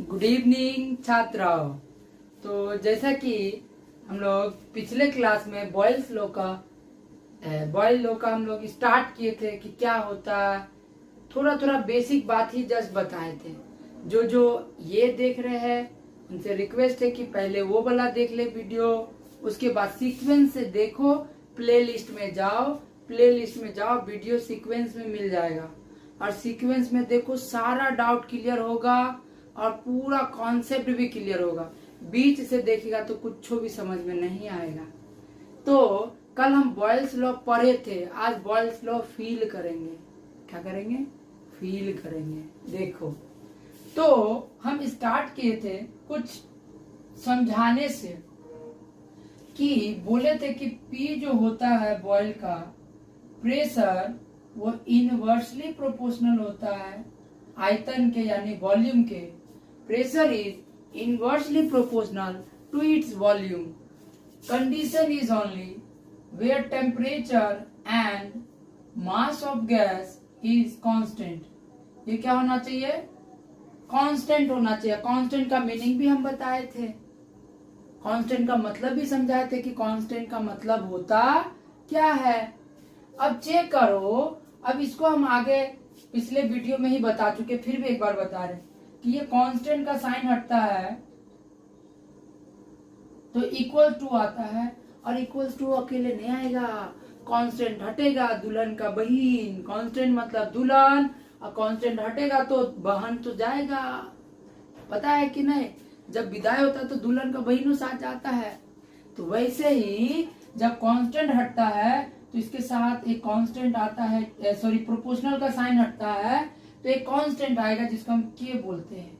Good evening छात्राओं। तो जैसा कि हम लोग पिछले क्लास में बॉयल्स लॉ का हम लोग स्टार्ट किए थे कि क्या होता है, थोड़ा थोड़ा बेसिक बात ही जस्ट बताए थे। जो ये देख रहे हैं उनसे रिक्वेस्ट है कि पहले वो वाला देख ले वीडियो, उसके बाद सीक्वेंस से देखो, प्लेलिस्ट में जाओ, वीडियो सीक्वेंस में मिल जाएगा और सीक्वेंस में देखो, सारा डाउट क्लियर होगा और पूरा कॉन्सेप्ट भी क्लियर होगा। बीच से देखिएगा तो कुछ भी समझ में नहीं आएगा। तो कल हम बॉयल्स लॉ पढ़े थे, आज बॉयल्स लॉ फील करेंगे। क्या करेंगे? फील करेंगे। देखो, तो हम स्टार्ट किए थे कुछ समझाने से कि बोले थे कि P जो होता है बॉयल का प्रेशर, वो इनवर्सली प्रोपोर्शनल होता है आयतन के यानी वॉल्यूम के। Pressure is inversely proportional to its volume. Condition is only where temperature and mass of gas is constant. ये क्या होना चाहिए? कांस्टेंट होना चाहिए। कांस्टेंट का मीनिंग भी हम बताए थे, कांस्टेंट का मतलब भी समझाए थे कि कांस्टेंट का मतलब होता क्या है। अब चेक करो, अब इसको हम आगे पिछले वीडियो में ही बता चुके, फिर भी एक बार बता रहे कि ये कांस्टेंट का साइन हटता है तो इक्वल टू आता है, और इक्वल टू अकेले नहीं आएगा, कांस्टेंट हटेगा दुल्हन का बहन। कांस्टेंट मतलब दुल्हन, और कांस्टेंट हटेगा तो बहन तो जाएगा। पता है कि नहीं? जब विदाई होता है तो दुल्हन का बहनों साथ जाता है। तो वैसे ही जब कांस्टेंट हटता है तो इसके साथ एक कांस्टेंट आता है, प्रोपोर्शनल का साइन हटता है तो एक कांस्टेंट आएगा जिसको हम के बोलते हैं।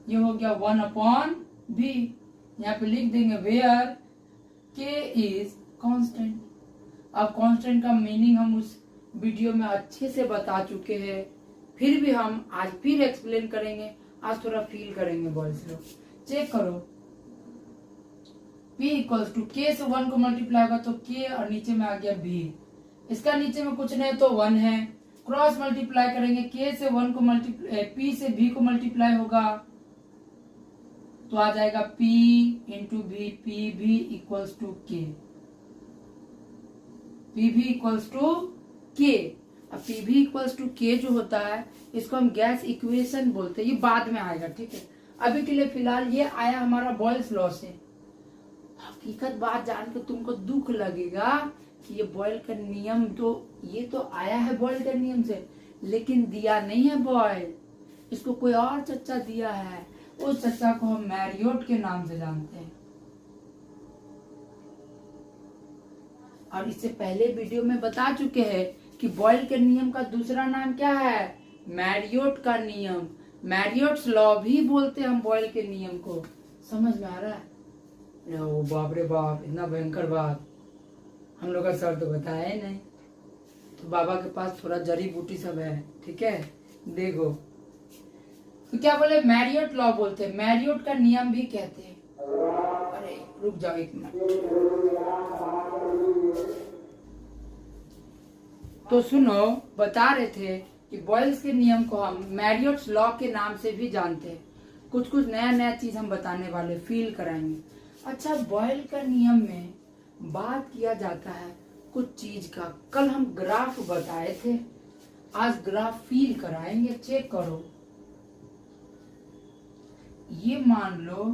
ये हो गया 1/v। यहाँ पे लिख देंगे वेयर के इज कांस्टेंट। अब कांस्टेंट का मीनिंग हम उस वीडियो में अच्छे से बता चुके हैं, फिर भी हम आज फिर एक्सप्लेन करेंगे। आज थोड़ा फील करेंगे बॉयज लोग। चेक करो, P इक्वल्स टू K से 1 को मल्टीप्लाई होगा तो K और नीचे में आ गया V। इसका नीचे में कुछ नहीं तो 1 है। क्रॉस मल्टीप्लाई करेंगे, K से 1 को P से V को मल्टीप्लाई होगा तो आ जाएगा P into V। PV equals to K। PV equals to K। अब PV इक्वल्स टू K जो होता है इसको हम गैस इक्वेशन बोलते हैं। ये बाद में आएगा, ठीक है? अभी के लिए फिलहाल ये आया हमारा बॉयल्स लॉ से। हकीकत बात जान के तुमको दुख लगेगा कि ये बॉयल का नियम तो ये तो आया है बॉयल का नियम से, लेकिन दिया नहीं है बॉयल, इसको कोई और चच्चा दिया है। उस चच्चा को हम मैरियोट के नाम से जानते हैं। और इससे पहले वीडियो में बता चुके हैं कि बॉयल के नियम का दूसरा नाम क्या है? मैरियोट का नियम। मैरियोट्स लॉ भी बोलते हैं हम बॉयल के नियम को। समझ में आ रहा है? ओ बाप रे बाप, इतना भयंकर बात हम लोग का सर तो बताया ही नहीं। तो बाबा के पास थोड़ा जड़ी बूटी सब है, ठीक है? देखो, तो क्या बोले? मैरियोट लॉ बोलते हैं, मैरियोट का नियम भी कहते हैं। अरे रुक जाओ एक मिनट। तो सुनो, बता रहे थे कि बॉयल्स के नियम को हम मैरियोट्स लॉ के नाम से भी जानते हैं। कुछ कुछ नया नया चीज हम बताने वाले, फील कराएंगे। अच्छा, बॉयल का नियम में बात किया जाता है कुछ चीज का। कल हम ग्राफ बताए थे, आज ग्राफ फील कराएंगे। चेक करो, ये मान लो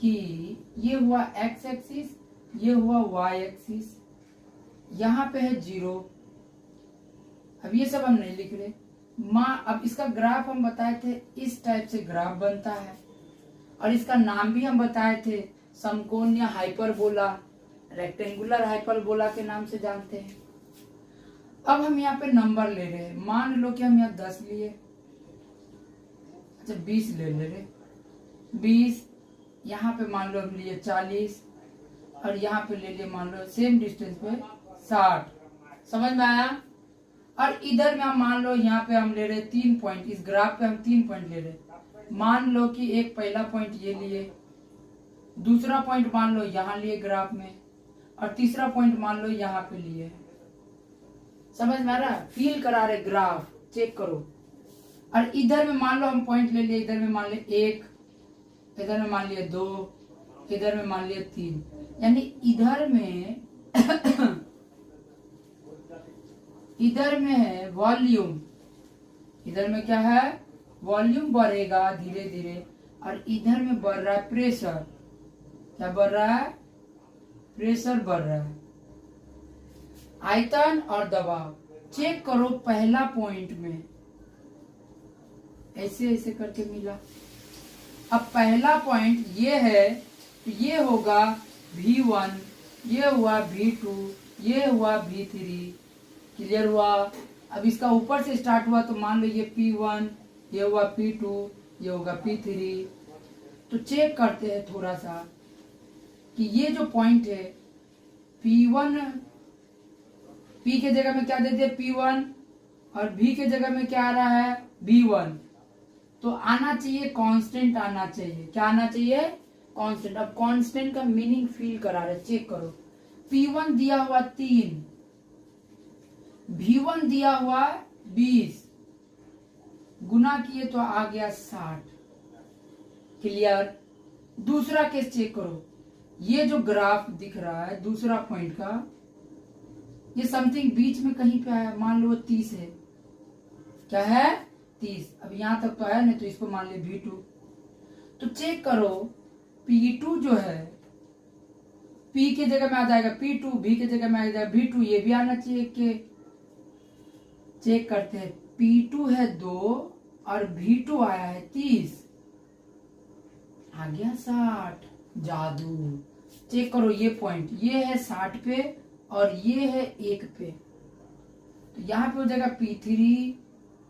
कि ये हुआ x एक्सिस, ये हुआ y एक्सिस, यहाँ पे है 0। अब ये सब हम नहीं लिख रहे। अब इसका ग्राफ हम बताए थे, इस टाइप से ग्राफ बनता है, और इसका नाम भी हम बताए थे, समकोणीय हाइपरबोला, रेक्टेंगुलर हाइपरबोला के नाम से जानते हैं। अब हम यहाँ पे नंबर ले रहे हैं। मान लो कि हम यहाँ 10 लिए, अच्छा 20 ले रहे, 20। यहाँ पे मान लो हम लिए 40, और यहाँ पे ले लिए मान लो सेम डिस्टेंस पे 60। समझ में आया? और इधर में हम मान लो यहाँ पे हम ले रहे 3 पॉइंट, इस ग्राफ पे हम 3 पॉइंट ले रहे। मान लो कि एक पहला पॉइंट ये लिए, दूसरा पॉइंट मान लो यहाँ लिए ग्राफ में, और तीसरा पॉइंट मान लो यहाँ पे लिए। समझ में आ रहा है? फील करा रहे ग्राफ। चेक करो, और इधर में मान लो हम पॉइंट ले लिए, इधर में मान लिया 1, इधर में मान लिया 2, इधर में मान लिया 3, यानी इधर में इधर में है वॉल्यूम, इधर में क्या है वॉल्यूम बढ़ेगा धीरे धीरे, और इधर में बढ़ रहा है प्रेशर। क्या बढ़ रहा है? प्रेशर बढ़ रहा है। आयतन और दबाव चेक करो पहला पॉइंट में ऐसे ऐसे करके मिला। अब पहला पॉइंट ये है तो ये होगा V1, ये हुआ V2, ये हुआ V3। क्लियर हुआ? अब इसका ऊपर से स्टार्ट हुआ तो मान लो ये P1, ये हुआ P2, ये होगा P3। तो चेक करते हैं थोड़ा सा कि ये जो पॉइंट है P1, P के जगह में क्या देते हैं P1 और V के जगह में क्या आ रहा है V1, तो आना चाहिए कांस्टेंट आना चाहिए। क्या आना चाहिए? कांस्टेंट। अब कांस्टेंट का मीनिंग फील करा रहे, चेक करो। P1 दिया हुआ 3, V1 दिया हुआ 20, गुना किए तो आ गया 60। क्लियर? दूसरा केस चेक करो, ये जो ग्राफ दिख रहा है दूसरा पॉइंट का, ये समथिंग बीच में कहीं पे आया, मान लो 30 है। क्या है? 30। अब यहां तक तो आया नहीं, तो इसको मान लिया V2। तो चेक करो P2 जो है P के जगह में आ जाएगा P2, V के जगह में आ जाएगा V2, ये भी आना चाहिए कि चेक करते हैं। P2 है 2 और V2 आया है 30, आ गया 60। जादू। चेक करो ये पॉइंट, ये है 60 पे और ये है 1 पे, तो यहाँ पे हो जाएगा P3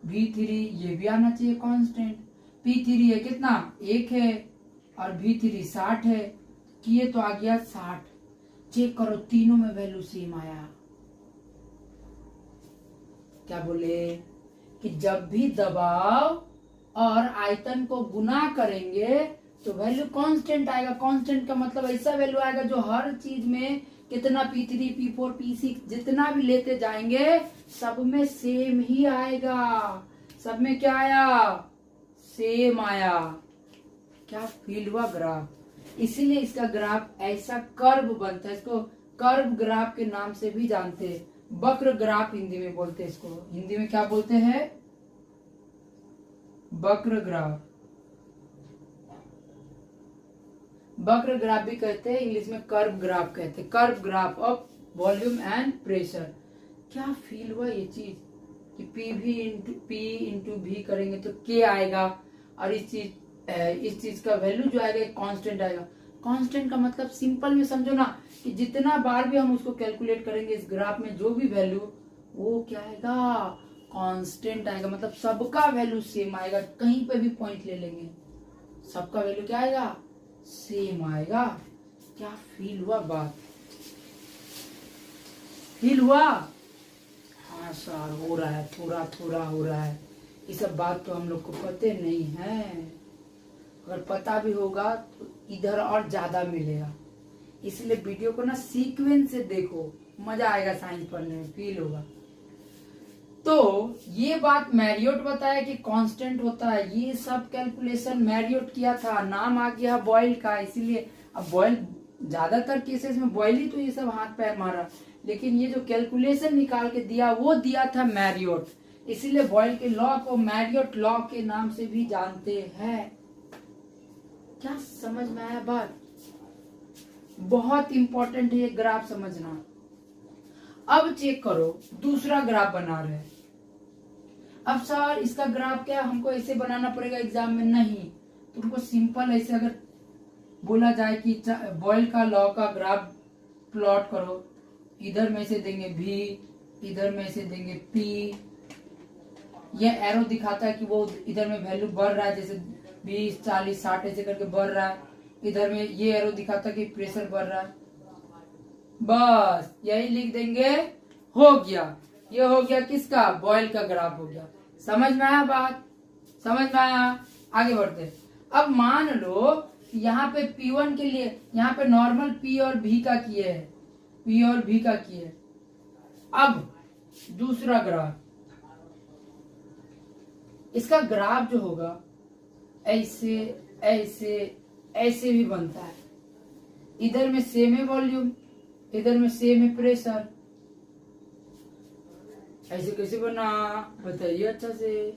V3, ये भी आना चाहिए कांस्टेंट। P3 है कितना? 1 है और V3 60 है, किए तो आ गया 60। चेक करो तीनों में वैल्यू सेम आया। क्या बोले कि जब भी दबाव और आयतन को गुना करेंगे तो वैल्यू कांस्टेंट आएगा। कांस्टेंट का मतलब ऐसा वैल्यू आएगा जो हर चीज में कितना P3 P4 P6 जितना भी लेते जाएंगे सब में सेम ही आएगा। सब में क्या आया? सेम आया। क्या फील हुआ ग्राफ? इसीलिए इसका ग्राफ ऐसा कर्व बनता है, इसको कर्व ग्राफ के नाम से भी जानते हैं। वक्र ग्राफ हिंदी में बोलते हैं इसको। हिंदी में क्या बोलते हैं? वक्र ग्राफ। वक्र ग्राफ भी कहते हैं, इंग्लिश में कर्व ग्राफ कहते हैं। Curve graph of volume and pressure. क्या फील हुआ ये चीज कि P इंटू V करेंगे तो K आएगा, और इस चीज का वैल्यू जो आएगा कांस्टेंट आएगा। कांस्टेंट का मतलब सिंपल में समझो ना कि जितना बार भी हम उसको कैलकुलेट करेंगे इस ग्राफ में जो भी वैल्यू, वो क्या आएगा? कांस्टेंट आएगा। मतलब सबका वैल्यू सेम आएगा। कहीं पे भी पॉइंट ले लेंगे सबका वैल्यू क्या आएगा? सेम आएगा। क्या फील हुआ बात? फील हुआ? हाँ सर हो रहा है, थोड़ा थोड़ा हो रहा है। ये सब बात तो हम लोग को पते नहीं है, अगर पता भी होगा तो इधर और ज्यादा मिलेगा। इसलिए वीडियो को ना सीक्वेंस से देखो, मजा आएगा साइंस पढ़ने में, फील होगा। तो ये बात मैरियोट बताया कि कांस्टेंट होता है। ये सब कैलकुलेशन मैरियोट किया था, नाम आ गया बॉयल का। इसीलिए अब बॉयल ज्यादातर केसेस में बॉयल ही तो ये सब हाथ पैर मारा, लेकिन ये जो कैलकुलेशन निकाल के दिया वो दिया था मैरियोट। इसीलिए बॉयल के लॉ को मैरियोट लॉ के नाम से भी जानते हैं। क्या समझ में आया बात? बहुत इंपॉर्टेंट है ये ग्राफ समझना। अब चेक करो दूसरा ग्राफ बना रहे हैं। अब सर इसका ग्राफ क्या हमको ऐसे बनाना पड़ेगा एग्जाम में? नहीं, तुमको सिंपल ऐसे अगर बोला जाए कि बॉयल का लॉ का ग्राफ प्लॉट करो, इधर में से देंगे V, इधर में से देंगे P। ये एरो दिखाता है कि वो इधर में वैल्यू बढ़ रहा है, जैसे 20 40 60 ऐसे करके बढ़ रहा है। इधर में ये एरो दिखाता है कि प्रेशर बढ़ रहा है। बस यही लिख देंगे, हो गया। ये हो गया किसका? बॉयल का ग्राफ हो गया। समझ में आया बात? समझ में आया? आगे बढ़ते। अब मान लो यहाँ पे P1 के लिए यहाँ पे नॉर्मल P और V का किए है, P और V का किए। अब दूसरा ग्राफ, इसका ग्राफ जो होगा ऐसे ऐसे ऐसे भी बनता है। इधर में सेम है वॉल्यूम, इधर में सेम है प्रेशर। ऐसे कैसे बना बताइए अच्छा से,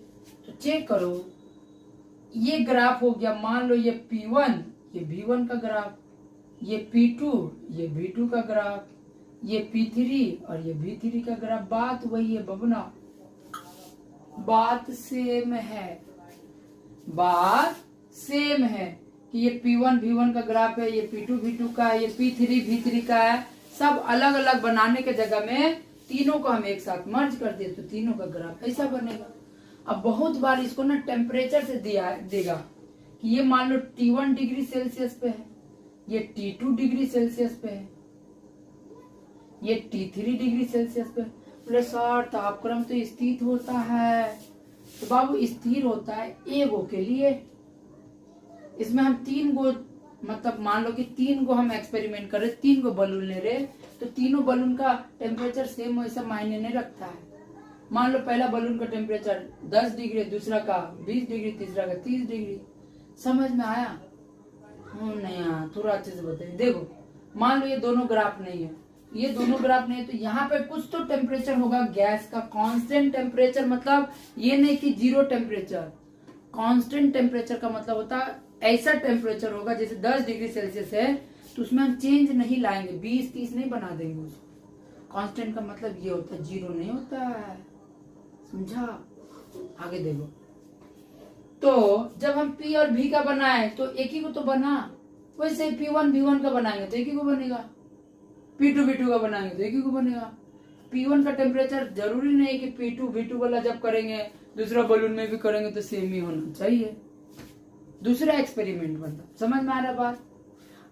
तो चेक करो। ये ग्राफ हो गया, मान लो ये P1 ये V1 का ग्राफ, ये P2 ये V2 का ग्राफ, ये P3 और ये V3 का ग्राफ। बात वही है बबना, बात सेम है, बात सेम है कि ये P1 V1 का ग्राफ है, ये P2 V2 का है, ये P3 V3 का है। सब अलग अलग बनाने के जगह में तीनों को हम एक साथ मर्ज कर दिए तो तीनों का ग्राफ ऐसा बनेगा। अब बहुत बार इसको ना टेम्परेचर से देगा कि ये मान लो T1 डिग्री सेल्सियस पे है, ये T2 डिग्री सेल्सियस पे है, ये T3 डिग्री सेल्सियस पे। बोले सर तापक्रम तो स्थिर होता है, तो बाबू स्थिर होता है ए गो के लिए। इसमें हम 3 गो मतलब मान लो कि 3 गो हम एक्सपेरिमेंट कर रहे, 3 गो बलून ले रहे, तो तीनों बलून का टेम्परेचर सेम वैसा मायने नहीं रखता है। मान लो पहला बलून का टेम्परेचर 10 डिग्री, दूसरा का 20 डिग्री, तीसरा का 30 डिग्री। समझ में आया? नहीं आया, थोड़ा अच्छे से बताइए। देखो मान लो ये दोनों ग्राफ नहीं है, ये दोनों ग्राफ नहीं है, तो यहाँ पे कुछ तो टेम्परेचर होगा गैस का, कांस्टेंट टेम्परेचर। मतलब ये नहीं कि 0 टेम्परेचर, कांस्टेंट टेम्परेचर का मतलब होता है ऐसा टेम्परेचर होगा जैसे 10 डिग्री सेल्सियस है तो उसमें हम चेंज नहीं लाएंगे, 20-30 नहीं बना देंगे उसको। कांस्टेंट का मतलब ये होता है 0 नहीं होता है, समझा? आगे देखो, तो जब हम P और V का बनाए तो एक ही को तो बना, वैसे P1 V1 का बनाएंगे तो एक ही को बनेगा, P2 V2 का बनाएंगे तो एक ही को बनेगा। P1 का टेम्परेचर जरूरी नहीं कि P2 V2 वाला जब करेंगे दूसरा बलून में भी करेंगे तो सेम ही होना चाहिए। दूसरा एक्सपेरिमेंट बनता, समझ में आ रहा बात?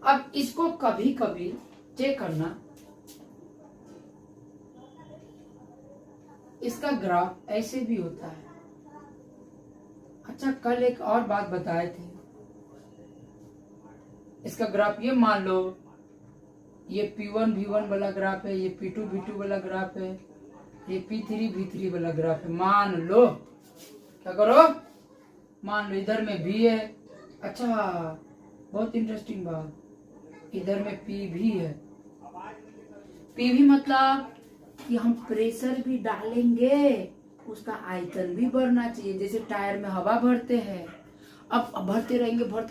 अब इसको कभी कभी चेक करना, इसका ग्राफ ऐसे भी होता है। अच्छा कल एक और बात बताए थे, इसका ग्राफ ये मान लो ये P1 V1 वाला ग्राफ है, ये P2 V2 वाला ग्राफ है, ये P3 V3 वाला ग्राफ है। मान लो, क्या करो, मान लो इधर में V है। अच्छा बहुत इंटरेस्टिंग बात, इधर में P भी है। P भी मतलब कि हम प्रेशर भी डालेंगे, उसका आयतन भी बढ़ना चाहिए, जैसे टायर में हवा भरते हैं। अब भरते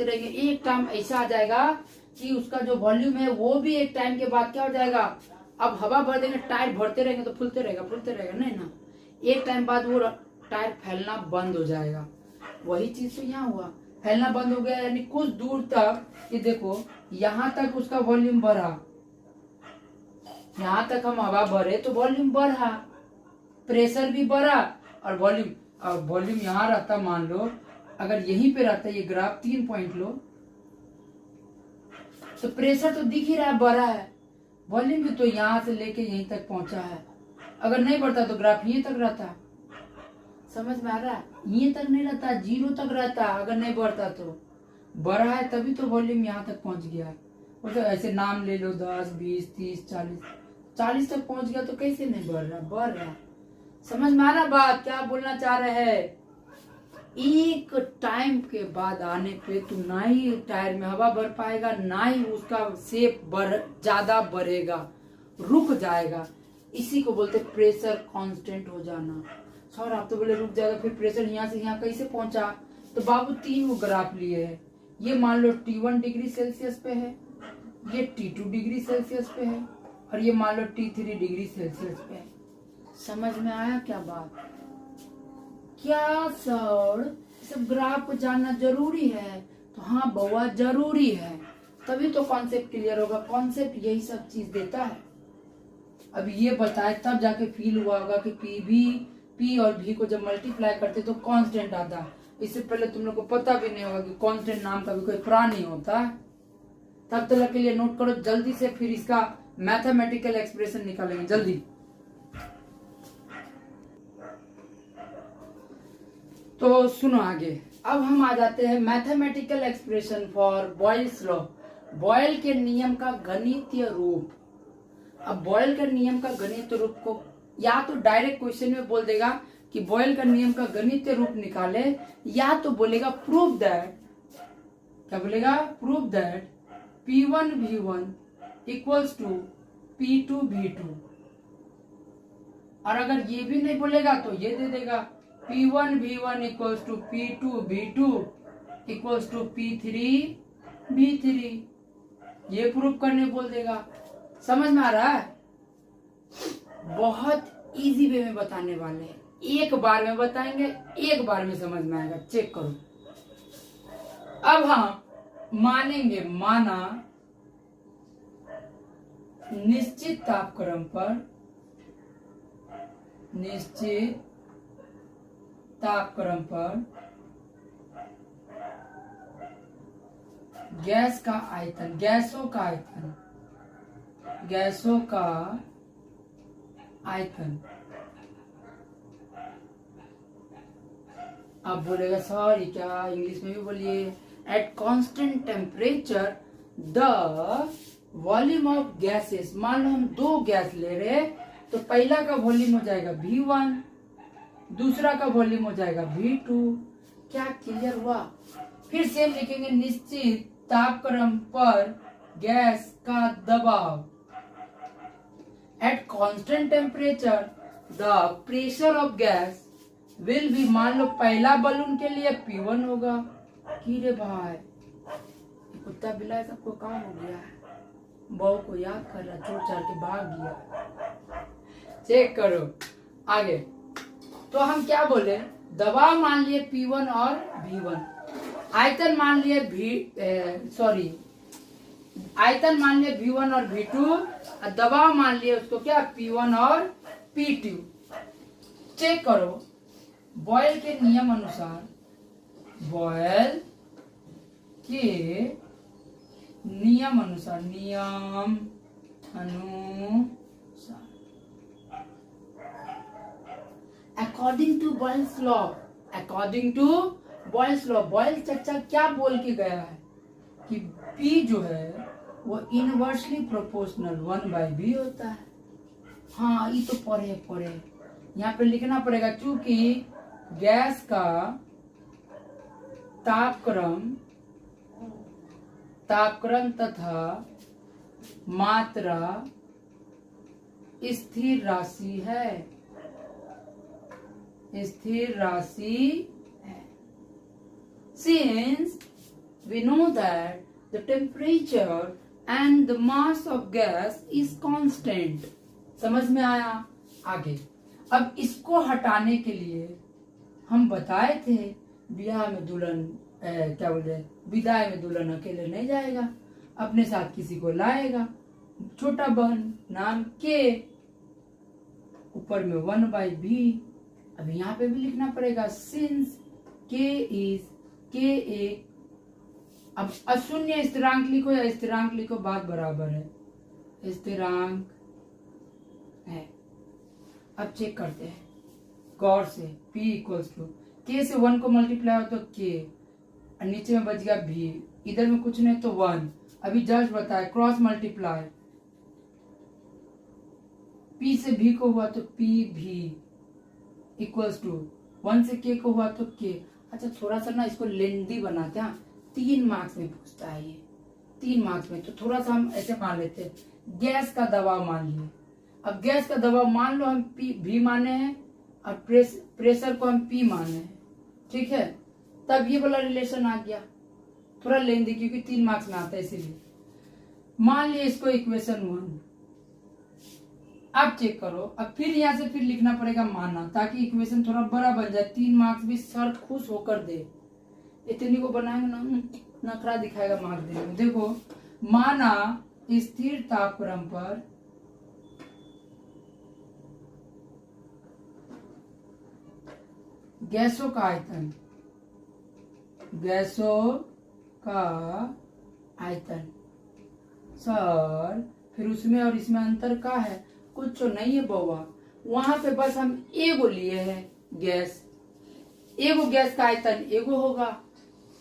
रहेंगे, एक टाइम ऐसा आ जाएगा कि उसका जो वॉल्यूम है वो भी एक टाइम के बाद क्या हो जाएगा, अब हवा भर देंगे, टायर भरते रहेंगे तो फूलते रहेगा नहीं ना, एक टाइम बाद वो टायर फैलना बंद हो जाएगा। वही चीज तो यहाँ हुआ, फैलना बंद हो गया, यानी कुछ दूर तक, ये देखो यहाँ तक उसका वॉल्यूम बढ़ा, यहाँ तक हम हवा भरे तो वॉल्यूम बढ़ा, प्रेशर भी बढ़ा और वॉल्यूम यहाँ रहता, मान लो अगर यहीं पे रहता ये ग्राफ 3 पॉइंट लो तो प्रेशर तो दिख ही रहा है बढ़ा है, वॉल्यूम भी तो यहाँ से लेके यहीं तक पहुंचा है। अगर नहीं बढ़ता तो ग्राफ यहीं तक रहता, समझ में आ रहा है? यहीं तक नहीं रहता, 0 तक रहता। अगर नहीं बढ़ता तो बढ़ा है तभी तो वॉल्यूम यहाँ तक पहुंच गया है। तो ऐसे नाम ले लो 10, 20, 30, 40 तक पहुंच गया तो कैसे नहीं बढ़ रहा? समझ में आ रहा बात क्या बोलना चाह रहे हैं? एक टाइम के बाद आने पे तो ना ही टायर में हवा भर पाएगा, ना ही उसका शेप ज्यादा बढ़ेगा, रुक जाएगा। इसी को बोलते प्रेशर कांस्टेंट हो जाना। सर आप तो बोले रुक जाएगा, फिर प्रेशर यहाँ से यहाँ कैसे पहुंचा? तो बाबू 3 वो ग्राफ लिए है, ये मान लो T1 डिग्री सेल्सियस पे है, ये T2 डिग्री सेल्सियस पे है और ये मान लो T3 डिग्री सेल्सियस पे है। समझ में आया क्या बात? क्या सर सब ग्राफ को जानना जरूरी है? तो हाँ बउआ जरूरी है, तभी तो कॉन्सेप्ट क्लियर होगा। कॉन्सेप्ट यही सब चीज देता है। अब ये बताए तब जाके फील हुआ होगा कि P और V को जब मल्टीप्लाई करते तो कांस्टेंट आता। इससे पहले तुम लोग को पता भी नहीं होगा कि कांस्टेंट नाम का भी कोई प्राणी होता है। तब तक के लिए नोट करो जल्दी से, फिर इसका मैथमेटिकल एक्सप्रेशन निकालेंगे जल्दी। तो सुनो आगे, अब हम आ जाते हैं mathematical expression for Boyle's law, Boyle के नियम का गणितीय रूप। अब बॉयल के नियम का गणितीय रूप को या तो डायरेक्ट क्वेश्चन में बोल देगा कि बॉयल का नियम का गणितीय रूप निकाले, या तो बोलेगा प्रूव दैट, क्या बोलेगा, prove that P1 V1 equals to P2 V2, और अगर ये भी नहीं बोलेगा तो ये दे देगा P1 V1 equals to P2 V2 equals to P3 V3, ये प्रूव करने बोल देगा। समझ में आ रहा है? बहुत इजी वे में बताने वाले हैं, एक बार में बताएंगे, एक बार में समझ में आएगा। चेक करो। अब हम मानेंगे, माना निश्चित तापक्रम पर, निश्चित तापक्रम पर गैस का आयतन, गैसों का आयतन, गैसों का आयतन। आप बोलेगा सर ये क्या, इंग्लिश में भी बोलिए। At constant temperature the volume of gases, मान लो हम दो गैस ले रहे, तो पहला का वॉल्यूम हो जाएगा V1, दूसरा का वॉल्यूम हो जाएगा V2। क्या क्लियर हुआ? फिर सेम लिखेंगे, निश्चित तापक्रम पर गैस का दबाव, at constant temperature the pressure of gas will be, मान लो पहला बलून के लिए P1 होगा। की रे भाई, कुत्ता बिल्ला सबको काम हो गया है, बहू को याद कर रहा, छोड़ छाड़ के भाग गया। चेक करो आगे। तो हम क्या बोले, दबाव मान लिए P1 और V1, आयतन मान लिए आयतन मान लिए V1 और V2, और दबाव मान लिए उसको क्या, P1 और P2। चेक करो, बॉयल के नियम अनुसार, बॉयल के नियम अनुसार, नियम अनुसार, according to Boyle's law, according to Boyle's law, Boyle चर्चा क्या बोल के गया है कि P जो है वो इनवर्सली प्रोपोर्शनल 1/B होता है। हाँ ये तो पढ़े यहाँ पे लिखना पड़ेगा, क्योंकि गैस का तापक्रम तथा मात्रा स्थिर राशि है, स्थिर राशि है। Since we know that the temperature and the mass of gas is constant, समझ में आया? आगे अब इसको हटाने के लिए हम बताए थे, ब्याह में दुल्हन क्या बोलते हैं, विदाई में दुल्हन अकेले नहीं जाएगा, अपने साथ किसी को लाएगा, छोटा बहन नाम के, ऊपर में 1/B। अब यहाँ पे भी लिखना पड़ेगा, सिंस K is Ka, अब अशून्य स्थिरांक लिखो या स्थिरांक लिखो, बात बराबर है, स्थिरांक है। अब चेक करते हैं गौर से, P इक्वल्स टू K से 1 को मल्टीप्लाई हो तो K, और नीचे में बच गया V, इधर में कुछ नहीं तो 1। अभी जस्ट बताया क्रॉस मल्टीप्लाई, P से V को हुआ तो PV इक्वल्स टू 1 से K को हुआ तो K। अच्छा थोड़ा सा ना इसको लेंदी बनाते हैं, 3 मार्क्स में पूछता है ये, 3 मार्क्स में, तो थोड़ा सा हम ऐसे मान लेते हैं, गैस का दबाव मान लिए। अब गैस का दबाव मान लो हम V माने हैं, और प्रेशर को हम P माने हैं, ठीक है, तब ये वाला रिलेशन आ गया, थोड़ा लेंदी क्योंकि 3 मार्क्स में आता है इसीलिए। मान लिया इसको इक्वेशन 1। अब चेक करो, अब फिर यहाँ से फिर लिखना पड़ेगा माना, ताकि इक्वेशन थोड़ा बड़ा बन जाए, 3 मार्क्स भी सर खुश होकर दे। इतनी को बनाएंगे ना, नखरा दिखाएगा मार्क्स देने में। देखो, माना स्थिर तापक्रम पर गैसों का आयतन, गैसों का आयतन सर, फिर उसमें और इसमें अंतर का है, कुछ तो नहीं है बउआ, वहां पे बस हम एगो लिए हैं गैस, एगो गैस का आयतन एगो होगा,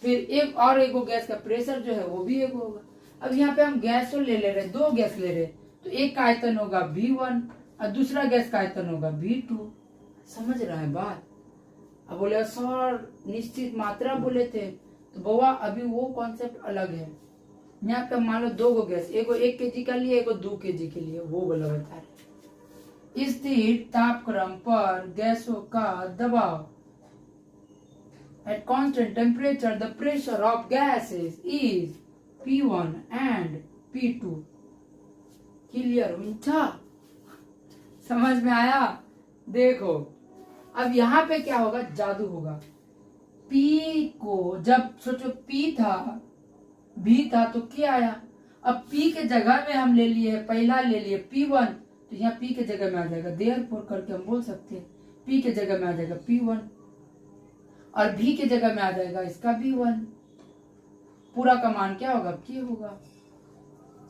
फिर एक और एगो गैस का प्रेशर जो है वो भी एगो होगा। अब यहाँ पे हम गैस तो ले रहे, 2 गैस ले रहे, तो एक का आयतन होगा V1 और दूसरा गैस का आयतन होगा V2। समझ रहा है बात? अब बोले सर निश्चित मात्रा बोले थे, तो बउआ अभी वो कॉन्सेप्ट अलग है। यहाँ पे मान लो 2 गैस, एगो 1 kg का लिए, एगो 2 kg के लिए, वो बोला बता रहे। स्थिर तापक्रम पर गैसों का दबाव, at constant temperature the pressure of gases is P1 and P2। Clear हुआ? समझ में आया? देखो अब यहाँ पे क्या होगा, जादू होगा। P को जब सोचो P था, B था, तो क्या आया? अब P के जगह में हम ले लिए, पहला ले लिए P1, तो यहाँ P के जगह में आ जाएगा, देयरफॉर करके हम बोल सकते हैं P के जगह में आ जाएगा P1, और V के जगह में आ जाएगा इसका V1। पूरा का मान क्या होगा, K होगा।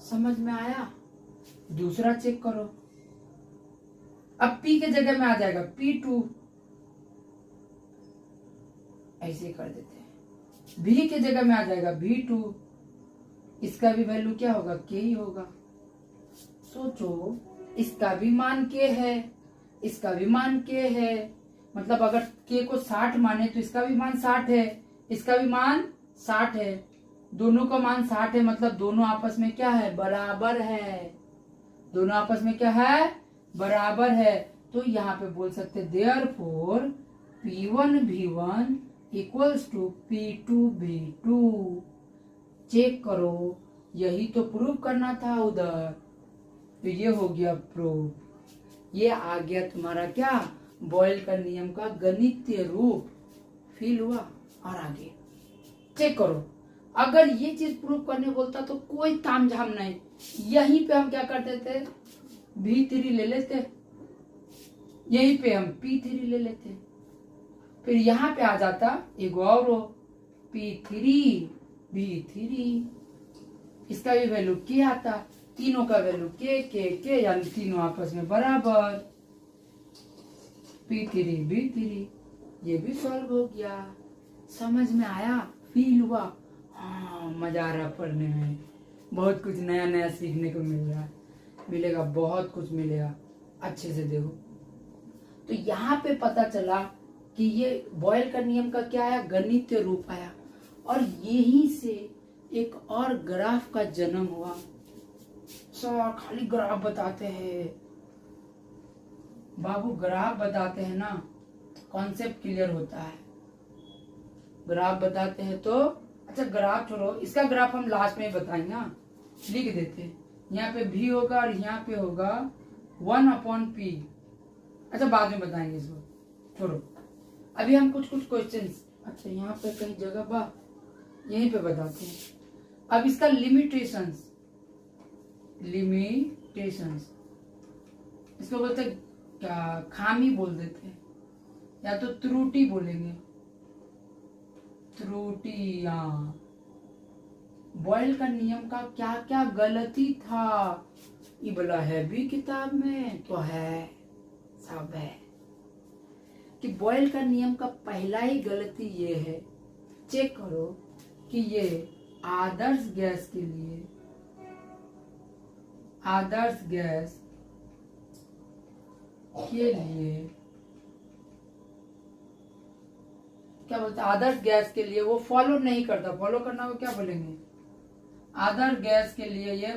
समझ में आया? दूसरा चेक करो, अब P के जगह में आ जाएगा P2, ऐसे कर देते हैं। V के जगह में आ जाएगा V2, इसका भी वैल्यू क्या होगा, K ही होगा। सोचो इसका भी मान K है, इसका भी मान K है, मतलब अगर K को 60 माने तो इसका भी मान 60 है, इसका भी मान 60 है, दोनों का मान 60 है, मतलब दोनों आपस में क्या है, बराबर है। दोनों आपस में क्या है, बराबर है। तो यहाँ पे बोल सकते therefore P1 V1 equals to P2 V2। Check करो, यही तो प्रूव करना था उधर, तो ये हो गया प्रूफ। ये आ गया तुम्हारा क्या, बॉयल का नियम का गणितीय रूप। फील हुआ? और आगे चेक करो, अगर ये चीज प्रूव करने बोलता तो कोई तामझाम नहीं, यहीं पे हम क्या करते थे, V3 ले लेते, यहीं पे हम P3 ले लेते, फिर यहाँ पे आ जाता एगो और P3 V3, इसका भी वैल्यू K आता, तीनों का वैल्यू K यानी तीनों आपस में बराबर, P3 V3, ये भी सॉल्व हो गया। समझ में आया? फील हुआ? हाँ, मजा आ रहा पढ़ने में, बहुत कुछ नया नया सीखने को मिल रहा है, मिलेगा, बहुत कुछ मिलेगा, अच्छे से देखो। तो यहाँ पे पता चला कि ये बॉयल का नियम का क्या आया, गणितीय रूप आया, और यहीं से एक और ग्राफ का जन्म हुआ। सर खाली ग्राफ बताते हैं बाबू, ग्राफ बताते हैं ना, कॉन्सेप्ट क्लियर होता है। ग्राफ बताते हैं तो अच्छा, ग्राफ छोड़ो, इसका ग्राफ हम लास्ट में बताएंगे, लिख देते हैं। यहाँ पे V होगा और यहाँ पे होगा 1/P। अच्छा बाद में बताएंगे इसको, छोड़ो। अभी हम कुछ क्वेश्चंस, अच्छा यहाँ पे कहीं जगह बा, यहीं पे बताते हैं। अब इसका लिमिटेशंस इसको बोलते क्या, खामी बोल देते हैं, या तो त्रुटि बोलेंगे, त्रुटियां। बॉयल का नियम का क्या क्या गलती था, ये बोला है भी किताब में, तो है, सब है कि बॉयल का नियम का पहला ही गलती ये है, चेक करो कि ये आदर्श गैस के लिए, आदर्श गैस के लिए क्या बोलते हैं, आदर्श गैस के लिए वो फॉलो नहीं करता, फॉलो करना वो क्या बोलेंगे, आदर्श गैस के लिए ये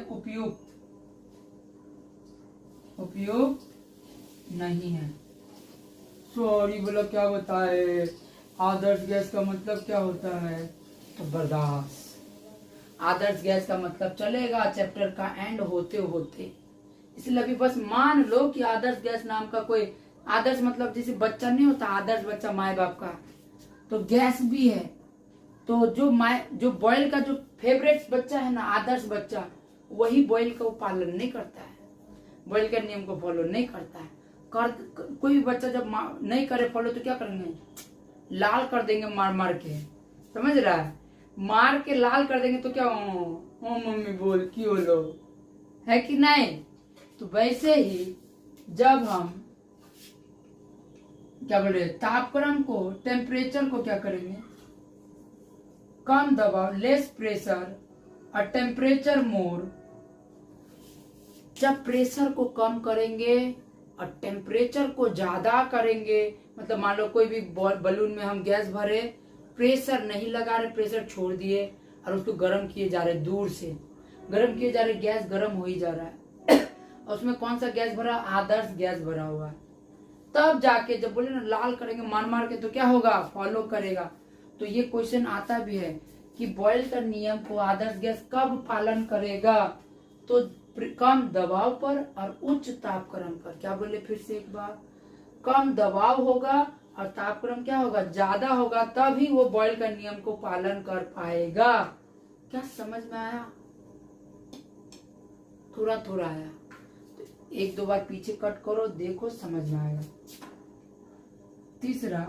उपयुक्त नहीं है। सॉरी बोला, क्या बताए, आदर्श गैस का मतलब क्या होता है, तो बर्दाश्त। आदर्श गैस का मतलब चलेगा चैप्टर का एंड होते होते, इसलिए अभी बस मान लो कि आदर्श गैस नाम का कोई, आदर्श मतलब जैसे बच्चा नहीं होता, आदर्श बच्चा माए बाप का, तो गैस भी है। तो जो बॉयल का जो फेवरेट बच्चा है ना, आदर्श बच्चा, वही बॉयल का पालन नहीं करता है, बॉयल के नियम को फॉलो नहीं करता है। कोई भी बच्चा जब नहीं करे फॉलो तो क्या करेंगे, लाल कर देंगे मार मार के, समझ रहा है, मार के लाल कर देंगे, तो क्या ओ मम्मी बोल क्यों लो, है कि नहीं। तो वैसे ही जब हम क्या बोले, तापक्रम को, टेम्परेचर को क्या करेंगे, कम दबाव, लेस प्रेशर, और टेम्परेचर मोर, जब प्रेशर को कम करेंगे और टेम्परेचर को ज्यादा करेंगे, मतलब मान लो कोई भी बलून में हम गैस भरे, प्रेशर नहीं लगा रहे, प्रेशर छोड़ दिए और उसको गर्म किए जा रहे, दूर से गर्म किए जा रहे, गैस गर्म हो ही जा रहा है और उसमें कौन सा गैस भरा, आदर्श गैस भरा हुआ है। तब जाके जब बोले ना लाल करेंगे मार मार के, तो क्या होगा, फॉलो करेगा। तो ये क्वेश्चन आता भी है कि बॉयल का नियम को आदर्श गैस कब पालन करेगा, तो कम दबाव पर और उच्च तापक्रम पर। क्या बोले फिर से एक बार, कम दबाव होगा और तापक्रम क्या होगा, ज्यादा होगा, तभी वो बॉयल का नियम को पालन कर पाएगा। क्या समझ में आया, थोड़ा थोड़ा आया, तो एक दो बार पीछे कट करो, देखो समझ में आएगा। तीसरा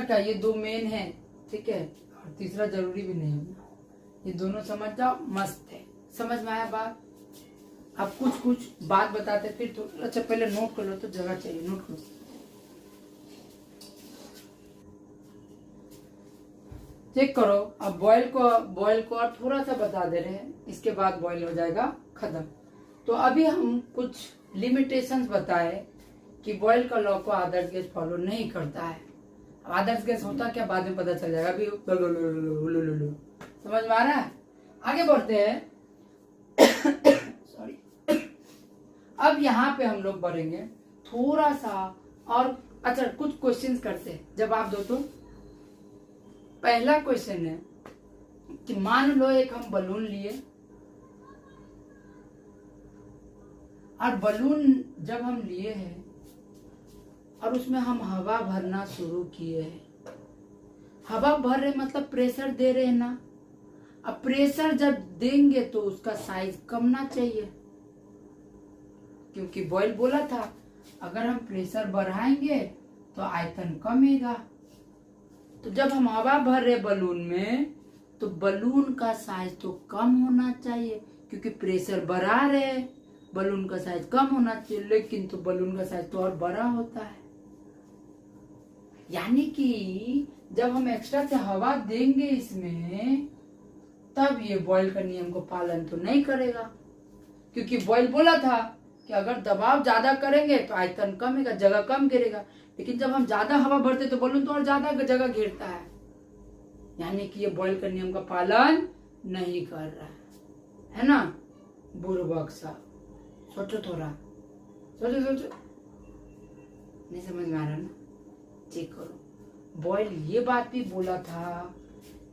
क्या, ये दो मेन है, ठीक है, और तीसरा जरूरी भी नहीं है, ये दोनों समझ जाओ, मस्त है। समझ में आया बात। अब कुछ बात बताते फिर तो, अच्छा पहले नोट कर लो, तो जगह चाहिए, नोट करो। चेक करो। अब बॉयल को और थोड़ा सा बता दे रहे हैं, इसके बाद बॉयल हो जाएगा खत्म। तो अभी हम कुछ लिमिटेशंस बताए कि बॉयल का लॉ को आदर्श गैस फॉलो नहीं करता है। आदर्श गैस होता क्या बाद में पता चल जाएगा, अभी समझ में आ रहा है। आगे बढ़ते हैं सॉरी अब यहाँ पे हम लोग बढ़ेंगे थोड़ा सा और। अच्छा कुछ क्वेश्चंस करते हैं, जवाब दो। तो पहला क्वेश्चन है कि मान लो एक हम बलून लिए और बलून जब हम लिए हैं और उसमें हम हवा भरना शुरू किए हैं, हवा भर रहे मतलब प्रेशर दे रहे हैं ना। अब प्रेशर जब देंगे तो उसका साइज कमना चाहिए, क्योंकि बॉयल बोला था अगर हम प्रेशर बढ़ाएंगे तो आयतन कमेगा। तो जब हम हवा भर रहे बलून में तो बलून का साइज तो कम होना चाहिए, क्योंकि प्रेशर बढ़ा रहे, बलून का साइज कम होना चाहिए, लेकिन तो बलून का साइज तो और बड़ा होता है। यानी कि जब हम एक्स्ट्रा से हवा देंगे इसमें, तब ये बॉयल का नियम को पालन तो नहीं करेगा, क्योंकि बॉयल बोला था कि अगर दबाव ज्यादा करेंगे तो आयतन कमेगा, जगह कम घेरेगा। लेकिन जब हम ज्यादा हवा भरते तो बलून तो और ज्यादा जगह घेरता है, यानी कि ये बॉयल का नियम का पालन नहीं कर रहा है ना। बुर्बक सा सोचो, थोड़ा सोचो, नहीं समझ में आ रहा ना, चेक करो। बॉयल ये बात भी बोला था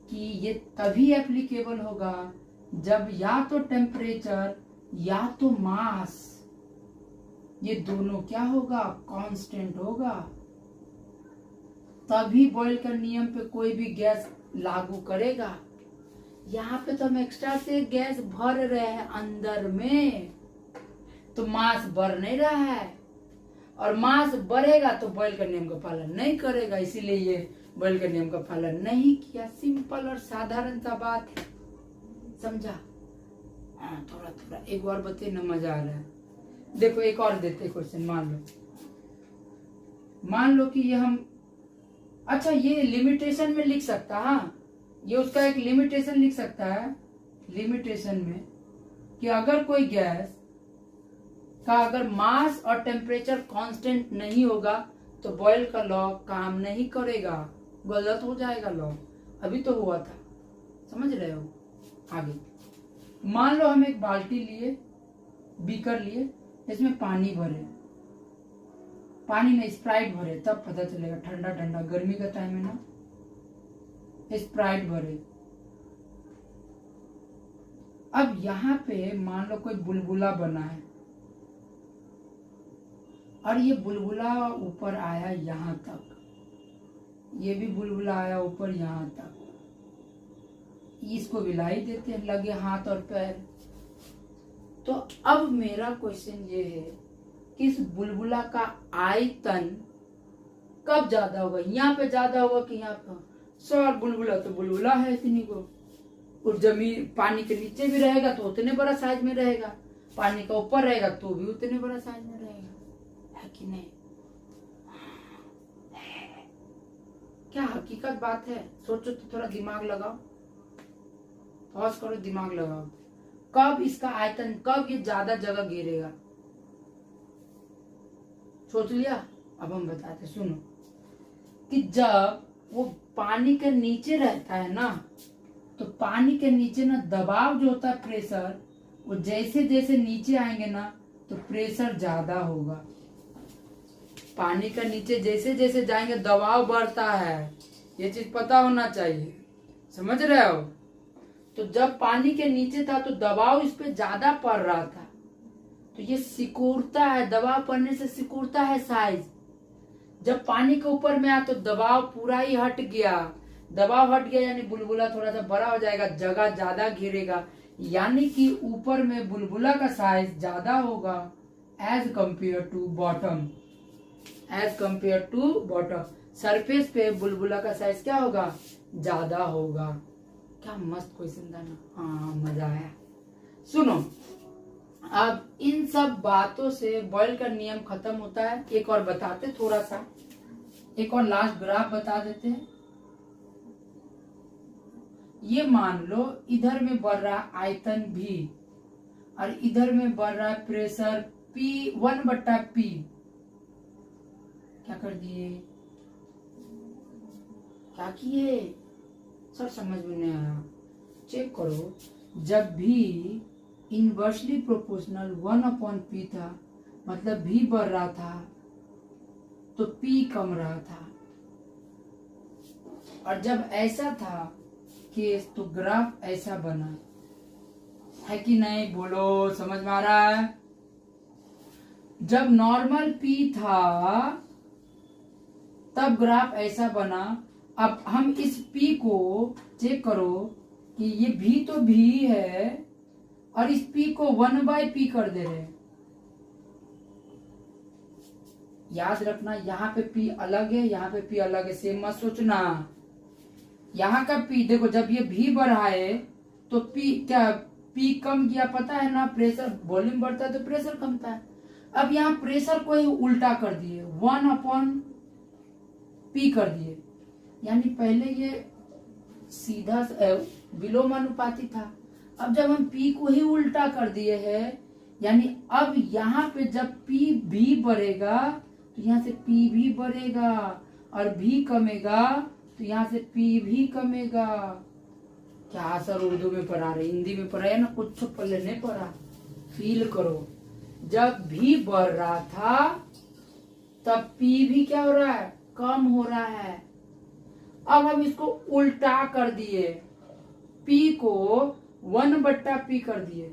कि ये तभी एप्लीकेबल होगा जब या तो टेम्परेचर या तो मास, ये दोनों क्या होगा, कांस्टेंट होगा, तभी बॉयल का नियम पे कोई भी गैस लागू करेगा। यहाँ पे तो हम एक्स्ट्रा से गैस भर रहे हैं अंदर में, तो मास बढ़ नहीं रहा है, और मास बढ़ेगा तो बॉयल का नियम का पालन नहीं करेगा, इसीलिए ये बॉयल का नियम का पालन नहीं किया। सिंपल और साधारण सा बात है, समझा। हाँ थोड़ा थोड़ा एक बार बताइए ना, मजा आ रहा है। देखो एक और देते क्वेश्चन, मान लो कि ये हम, अच्छा ये लिमिटेशन में लिख सकता, हाँ ये उसका एक लिमिटेशन लिख सकता है, लिमिटेशन में कि अगर कोई गैस का अगर मास और टेम्परेचर कांस्टेंट नहीं होगा तो बॉयल का लॉ काम नहीं करेगा, गलत हो जाएगा लॉ। अभी तो हुआ था, समझ रहे हो। आगे मान लो हम एक बाल्टी लिए, बीकर लिए, इसमें पानी भरे, पानी नहीं स्प्राइट भरे, तब पता चलेगा, ठंडा ठंडा गर्मी का टाइम है ना, स्प्राइट भरे। अब यहाँ पे मान लो कोई बुलबुला बना है और ये बुलबुला ऊपर आया यहाँ तक, ये भी बुलबुला आया ऊपर यहाँ तक, इसको विलाई देते हैं, लगे हाथ और पैर। तो अब मेरा क्वेश्चन ये है कि इस बुलबुला का आयतन कब ज्यादा होगा, यहाँ पे ज्यादा होगा कि यहाँ पे। सर बुलबुला तो बुलबुला है इतनी को, और जमीन पानी के नीचे भी रहेगा तो उतने बड़ा साइज में रहेगा, पानी का ऊपर रहेगा तो भी उतने बड़ा साइज में रहेगा, है कि नहीं। क्या हकीकत बात है, सोचो तो, थोड़ा दिमाग लगाओ, पॉज करो, दिमाग लगाओ। कब इसका आयतन, कब ये ज्यादा जगह घेरेगा, सोच लिया? अब हम बताते, सुनो कि जब वो पानी के नीचे रहता है ना, तो पानी के नीचे ना दबाव जो होता है, प्रेशर, वो जैसे जैसे नीचे आएंगे ना तो प्रेशर ज्यादा होगा। पानी के नीचे जैसे जैसे जाएंगे दबाव बढ़ता है, ये चीज पता होना चाहिए, समझ रहे हो? तो जब पानी के नीचे था तो दबाव इस पे ज्यादा पड़ रहा था, तो ये सिकुड़ता है, दबाव पड़ने से सिकुड़ता है साइज। जब पानी के ऊपर में आया तो दबाव पूरा ही हट गया, दबाव हट गया यानी बुलबुला थोड़ा सा बड़ा हो जाएगा, जगह ज्यादा घेरेगा, यानी कि ऊपर में बुलबुला का साइज ज्यादा होगा as compare to bottom. As compare to bottom, surface पे बुलबुला का साइज क्या होगा? ज्यादा होगा। क्या मस्त क्वेश्चन था ना? हाँ, मजा आया। सुनो, अब इन सब बातों से बॉयल का नियम खत्म होता है। एक और बताते थोड़ा सा, एक और लास्ट ग्राफ बता देते हैं। ये मान लो इधर में बढ़ रहा है आयतन V और इधर में बढ़ रहा है प्रेशर P, 1/P। क्या कर दिए? क्या किए सर? समझ में नहीं आया। चेक करो, जब भी इनवर्सली प्रोपोर्शनल 1/P था, मतलब V बढ़ रहा था तो P कम रहा था, और जब ऐसा था केस तो ग्राफ ऐसा बना है कि नहीं? बोलो, समझ में आ रहा है? जब नॉर्मल P था तब ग्राफ ऐसा बना। अब हम इस P को चेक करो कि ये V तो V है और इस P को 1/P कर दे रहे हैं। याद रखना, यहाँ पे P अलग है, यहाँ पे P अलग है, सेम मत सोचना। यहाँ का P देखो, जब ये V बढ़ा है तो P क्या, P कम किया, पता है ना? प्रेशर, वॉल्यूम बढ़ता है तो प्रेशर कमता है। अब यहाँ प्रेशर को ही उल्टा कर दिए, 1/P कर दिए, यानी पहले ये सीधा विलोमानुपाती था, अब जब हम P को ही उल्टा कर दिए है, यानी अब यहाँ पे जब P भी बढ़ेगा तो यहाँ से P भी बढ़ेगा, और V कमेगा तो यहाँ से P भी कमेगा। क्या सर उर्दू में पढ़ा रहे, हिंदी में पढ़ा है ना? कुछ पहले नहीं पढ़ा, फील करो। जब भी बढ़ रहा था तब P भी क्या हो रहा है? कम हो रहा है। अब हम इसको उल्टा कर दिए, P को 1/P कर दिए,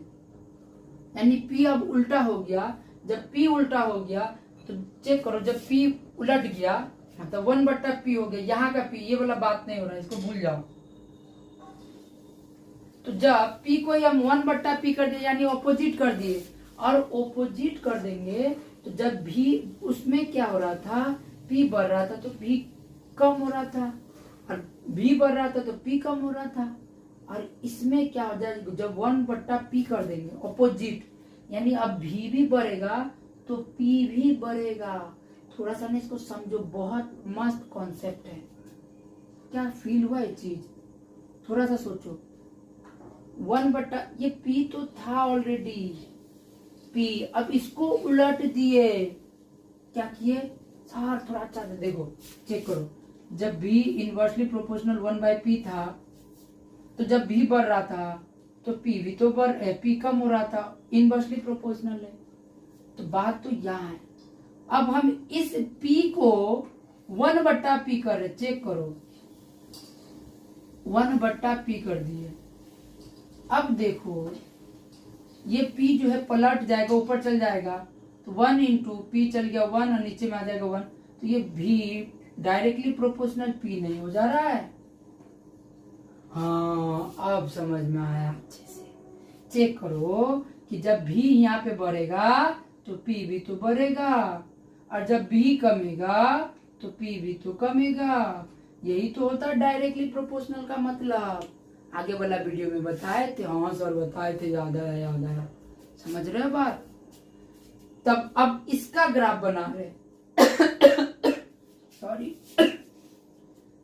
यानी P अब उल्टा हो गया। जब P उल्टा हो गया तो चेक करो, जब P उलट गया मतलब 1/P हो गया, यहाँ का P, ये वाला बात नहीं हो रहा है, इसको भूल जाओ। तो जब P को हम 1/P कर दिए यानी ऑपोजिट कर दिए, और ऑपोजिट कर देंगे तो जब भी उसमें क्या हो रहा था? P बढ़ रहा था तो P कम हो रहा था, और V बढ़ रहा था तो P कम हो रहा था। और इसमें क्या हो जाएगा? जब 1/P कर देंगे ऑपोजिट, यानी अब V भी बढ़ेगा तो P भी बढ़ेगा। थोड़ा सा ना इसको समझो, बहुत मस्त कॉन्सेप्ट है। क्या फील हुआ ये चीज? थोड़ा सा सोचो। 1/, ये P तो था ऑलरेडी P, अब इसको उलट दिए। क्या किए सर? थोड़ा अच्छा से देखो, चेक करो। जब V इनवर्सली प्रोपोर्शनल 1/P था तो जब V बढ़ रहा था तो P भी तो P कम हो रहा था, इनवर्सली प्रोपोर्शनल है। तो बात तो यहाँ है। अब हम इस P को 1/P कर रहे, चेक करो, 1/P कर दिए। अब देखो ये P जो है पलट जाएगा, ऊपर चल जाएगा, तो 1 × P चल गया 1 और नीचे में आ जाएगा 1, तो ये V डायरेक्टली प्रोपोर्शनल P नहीं हो जा रहा है। हाँ, अब समझ में आया अच्छे से। चेक करो कि जब V यहाँ पे बढ़ेगा तो P भी तो बढ़ेगा, और जब B कमेगा तो P भी तो कमेगा। यही तो होता है डायरेक्टली प्रोपोर्शनल का मतलब। आगे वाला वीडियो में बताए थे, हाँ सर बताए थे, याद आया याद आया। समझ रहे हो बात? तब अब इसका ग्राफ बना रहे सॉरी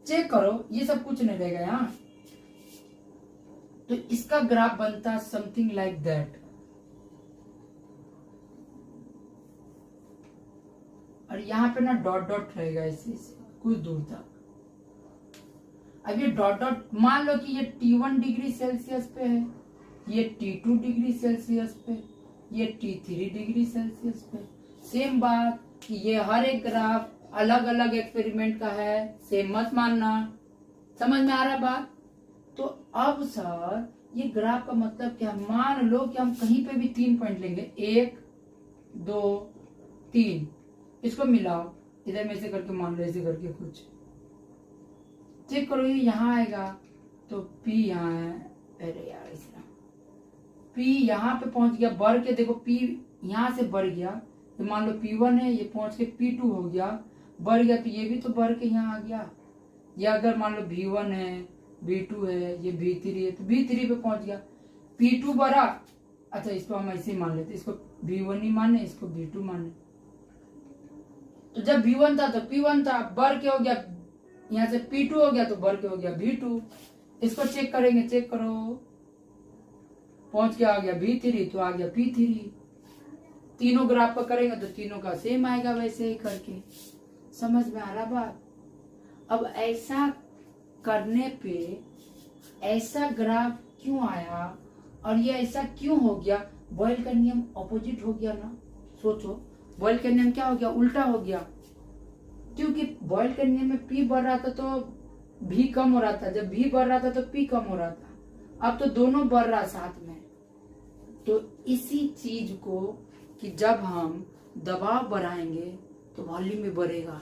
चेक करो, ये सब कुछ नहीं देगा यहाँ। तो इसका ग्राफ बनता समथिंग लाइक दैट। और यहाँ पे ना डॉट डॉट रहेगा ऐसे कुछ दूर तक। अब ये डॉट डॉट मान लो कि ये T1 डिग्री सेल्सियस पे है, ये T2 डिग्री सेल्सियस पे, ये T3 डिग्री सेल्सियस पे। सेम बात कि ये हर एक ग्राफ अलग अलग एक्सपेरिमेंट का है, सेम मत मानना। समझ में आ रहा बात? तो अब सर ये ग्राफ का मतलब क्या? मान लो कि हम कहीं पे भी 3 पॉइंट लेंगे, 1 2 3, इसको मिलाओ, इधर में से करके मान लो, ऐसे करके कुछ चेक करो, ये यहाँ आएगा तो P यहाँ है। अरे यार इसका P यहाँ पे पहुंच गया, बढ़ के देखो P यहाँ से बढ़ गया, तो मान लो P1 है, ये पहुंच के P2 हो गया, बढ़ गया तो ये भी तो बढ़ के यहाँ आ गया। या अगर मान लो V1 है, V2 है, ये V3 है, तो V3 पे पहुंच गया, P2 बढ़ा। अच्छा इसको हम ऐसे ही मान लेते, इसको V1 ही माने, इसको V2 माने। तो जब V1 था तो P1 था, बढ़ के हो गया, यहाँ से P2 हो गया तो बढ़ के हो गया V2। इसको चेक करेंगे, चेक करो, पहुंच के आ गया V3 तो आ गया P3। तीनों ग्राफ का करेंगे तो तीनों का सेम आएगा, वैसे ही करके। समझ में आ रहा बात? अब ऐसा करने पे ऐसा ग्राफ क्यों आया और ये ऐसा क्यों हो गया? बॉयल का नियम ऑपोजिट हो गया ना। सोचो, बॉयल का नियम क्या हो गया? उल्टा हो गया। क्योंकि बॉयल के नियम में P बढ़ रहा था तो V कम हो रहा था, जब V बढ़ रहा था तो P कम हो रहा था। अब तो दोनों बढ़ रहा साथ में। तो इसी चीज को कि जब हम दबाव बढ़ाएंगे तो वॉल्यूम भी बढ़ेगा।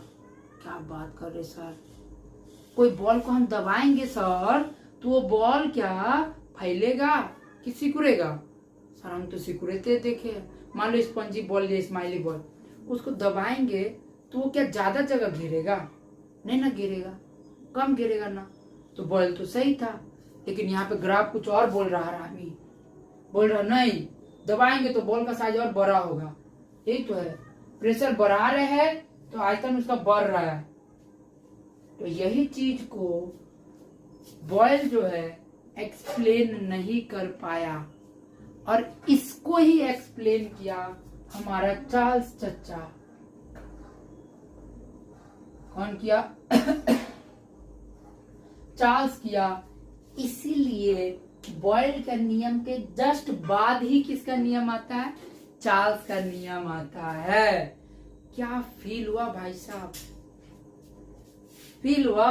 क्या बात कर रहे सर? कोई बॉल को हम दबाएंगे सर तो वो बॉल क्या फैलेगा कि सिकुड़ेगा? सर हम तो सिकुड़ते देखे। मान लो स्पंजी बॉल या स्माइली बॉल, उसको दबाएंगे तो वो क्या ज्यादा जगह गिरेगा? नहीं ना गिरेगा, कम गिरेगा ना। तो बॉल तो सही था, लेकिन यहाँ पे ग्राफ कुछ और बोल रहा है। रामी बोल रहा नहीं, दबाएंगे तो बॉल का साइज और बड़ा होगा। यही तो है, प्रेशर बढ़ा रहे हैं तो आयतन उसका बढ़ रहा है। तो यही चीज को बॉयल जो है एक्सप्लेन नहीं कर पाया, और इसको ही एक्सप्लेन किया हमारा चार्ल्स चचा। कौन किया? चार्ल्स किया। इसीलिए बॉयल का नियम के जस्ट बाद ही किसका नियम आता है? चार्ल्स का नियम आता है। क्या फील हुआ भाई साहब? फील हुआ?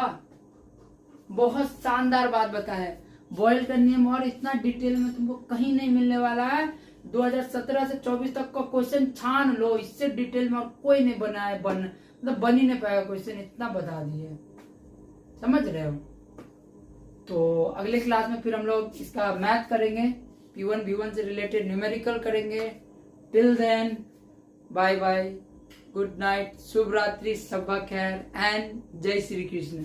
बहुत शानदार बात बताया। बॉयल का नियम और इतना डिटेल में तुमको कहीं नहीं मिलने वाला है। 2017 से 24 तक का क्वेश्चन छान लो, इससे डिटेल में और कोई नहीं बनाया, मतलब बन ही नहीं पाएगा क्वेश्चन, इतना बता दिए। समझ रहे हो? तो अगले क्लास में फिर हम लोग इसका मैथ करेंगे, P1 V1 से रिलेटेड न्यूमेरिकल करेंगे। Till then bye bye, good night, शुभ रात्रि, शब्बा खैर एंड जय श्री कृष्ण।